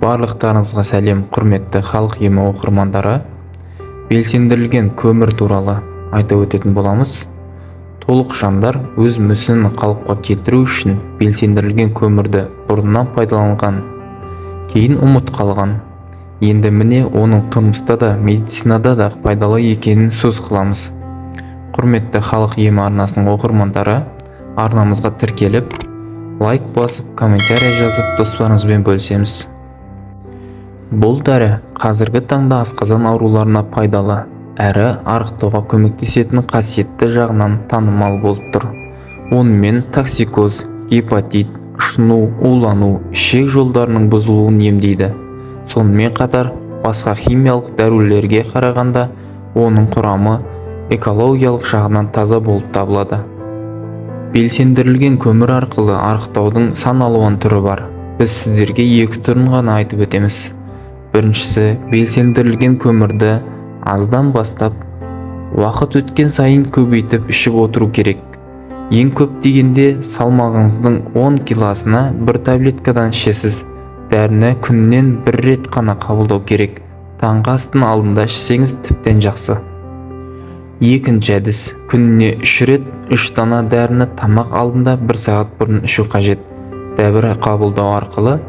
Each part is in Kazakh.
Барлықтарыңызға сәлем, құрметті халық емі оқырмандары. Белсендірілген көмір туралы айтып өтетін боламыз. Толық жандар өз мүсінін қалыпқа келтіру үшін белсендірілген көмірді бұрыннан пайдаланған, кейін ұмыт қалған. Енді міне оның тұрмыста да, медицинада да пайдалы екенін сөз қыламыз. Құрметті халық емі арнасының оқырмандары, арнамызға тіркеліп, лайк басып, комментарий жазып, достарыңызбен бөлісеміз. Бұл дәрі қазіргі таңда асқазан ауруларына пайдалы әрі арықтауға көмектесетін қасиетті жағынан танымал болып тұр. Онымен токсикоз, гепатит, ұшыну, улану, ішек жолдарының бұзылуын емдейді. Сонымен қатар басқа химиялық дәрулерге қарағанда оның құрамы экологиялық жағынан таза болып табылады. Белсендірілген көмір арқылы арықтаудың сан алуан түрі бар. Біз сіздерге екі түрін ғана айтып өтеміз. Біріншісі, белсендірілген көмірді аздан бастап, уақыт өткен сайын көбейтіп ішіп отыру керек. Ең көп дегенде салмағыңыздың 10 килосына бір таблеткадан ішесіз. Дәріні күннен бір рет қана қабылдау керек. Таңғы астың алдында ішсеңіз тіптен жақсы. Екінші әдіс, күніне 3 рет 3 дана дәріні тамақ алдында 1 сағат бұрын ішу қажет. Дәрі қабылдау арқылы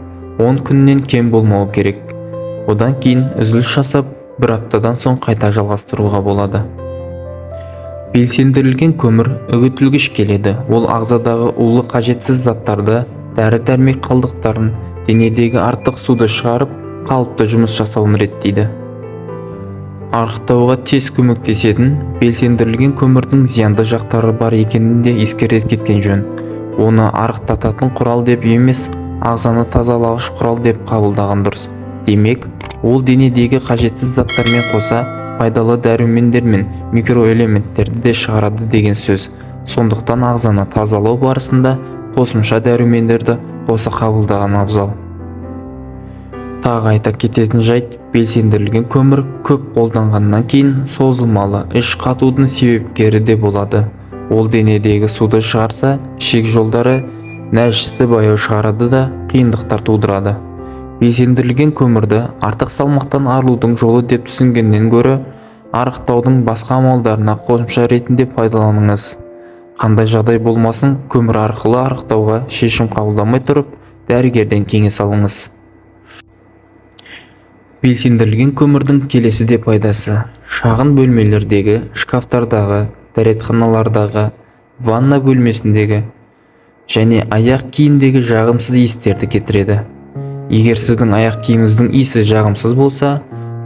10 күннен кем болмауы керек. Одан кейін үзіліс жасап, 1 аптадан соң қайта жалғастыруға болады. Белсендірілген көмір үгітілгіш келеді. Ол ағзадағы улы қажетсіз заттарды, дәрі-дәрмек қалдықтарын, денедегі артық суды шығарып, қалыпты жұмыс жасауын реттейді. Арықтауға тез көмектесетін белсендірілген көмірдің зиянды жақтары бар екенін де ескере кеткен жөн. Оны арықтататын құрал деп емес, ағзаны тазалағыш құрал деп қабылдаған дұрыс. Демек, ол денедегі қажетсіз заттармен қоса пайдалы дәрумендер мен микроэлементтерді де шығарады деген сөз. Сондықтан ағзаны тазалау барысында қосымша дәрумендерді қоса қабылдаған абзал. Тағы айта кететін жайт, белсендірілген көмір көп қолданғаннан кейін созылмалы іш қатудың себепкері де болады. Ол денедегі суды шығарса, ішек жолдары нәжісті баяу шығарады да қиындықтар тудырады. Белсендірілген көмірді артық салмақтан арылудың жолы деп түсінгеннен гөрі арықтаудың басқа амалдарына қосымша ретінде пайдаланыңыз. Қандай жағдай болмасын, көмір арқылы арықтауға шешім қабылдамай тұрып, дәрігерден кеңес алыңыз. Белсендірілген көмірдің келесі де пайдасы: шағын бөлмелердегі, шкафтардағы, дәретханалардағы, ванна бөлмесіндегі және аяқ киімдегі жағымсыз иістерді кетіреді. Егер сіздің аяқ киіміңіздің иісі жағымсыз болса,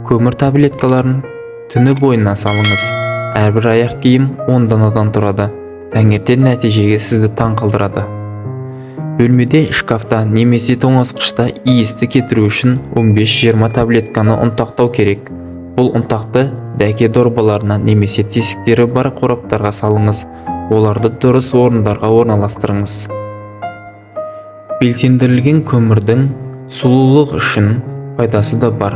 көмір таблеткаларын түні бойына салыңыз. Әрбір аяқ киім 10 данадан тұрады. Таңертең нәтижеге сізді таң қалдырады. Бөлмеде, шкафта немесе тоңазытқышта иісті кетіру үшін 15-20 таблетканы ұнтақтау керек. Бұл ұнтақты дәке дорбаларына немесе тесіктері бар қораптарға салыңыз. Оларды дұрыс орындарға орналастырыңыз. Белсендірілген көмірдің сұлулық үшін пайдасы да бар.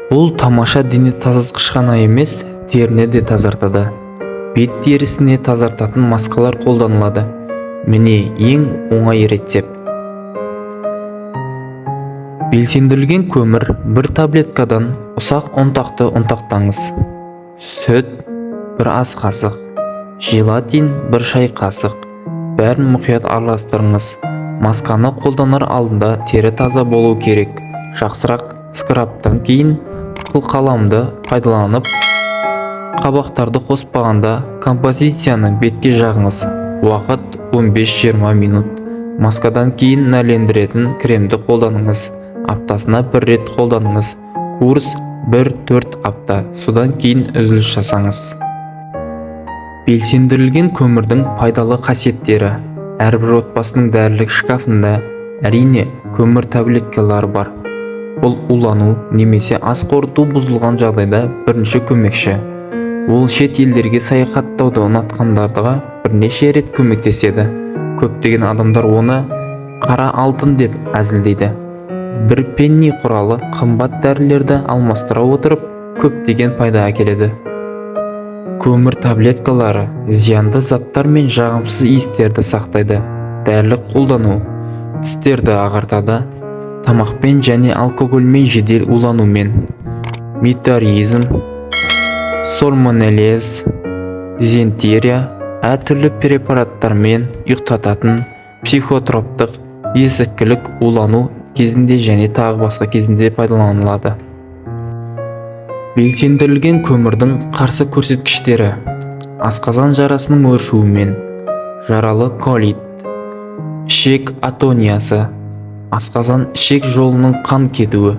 Бұл тамаша дене тазартқыш қана емес, теріні де тазартады. Бет терісіне тазартатын маскалар қолданылады. Міне ең оңай рецепт. Белсендірілген көмір 1 таблеткадан ұсақ ұнтақты ұнтақтаңыз. Сүт 1 ас қасық, желатин 1 шай қасық. Бәрін мұқият араластырыңыз. Масканы қолданар алдында тері таза болу керек. Жақсырақ скрабтан кейін қылқаламды пайдаланып, қабақтарды қоспағанда композицияны бетке жағыңыз. Уақыт 15-20 минут. Маскадан кейін нәрлендіретін кремді қолданыңыз. Аптасына 1 рет қолданыңыз. Курс 1-4 апта. Содан кейін үзіліс жасаңыз. Белсендірілген көмірдің пайдалы қасиеттері. Әрбір отбасының дәрілік шкафында әрине көмір таблеткалары бар. Бұл улану немесе ас қорыту бұзылған жағдайда бірінші көмекші. Ол шет елдерге саяхаттауды ұнатқандарға бірнеше рет көмектеседі. Көптеген адамдар оны қара алтын деп әзілдейді. 1 пенни құралы қымбат дәрілерді алмастыра отырып, көптеген пайда әкеледі. Көмір таблеткалары зиянды заттар мен жағымсыз иістерді сақтайды. Дәрілік қолдану тістерді ағартады, тамақпен және алкогольмен жедел уланумен, метеоризм, сальмонеллез, дизентерия, әртүрлі препараттармен ұйықтататын психотроптық есірткілік улану кезінде және тағы басқа кезінде пайдаланылады. Белсендірілген көмірдің қарсы көрсеткіштері: асқазан жарасының өршуімен, жаралы колит, ішек атониясы, асқазан ішек жолының қан кетуі,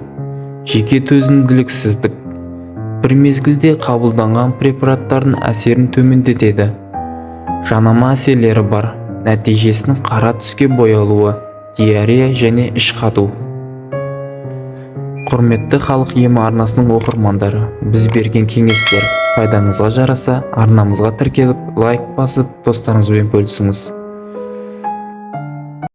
жеке төзімділіксіздік, бір мезгілде қабылданған препараттардың әсерін төмендетеді. Жанама әсерлері бар, нәтижесінің қара түске боялуы, диарея және іш қату. Құрметті Халық емі арнасының оқырмандары, біз берген кеңестер пайдаңызға жараса, арнамызға тіркеліп, лайк басып, достарыңызбен бөлісіңіз.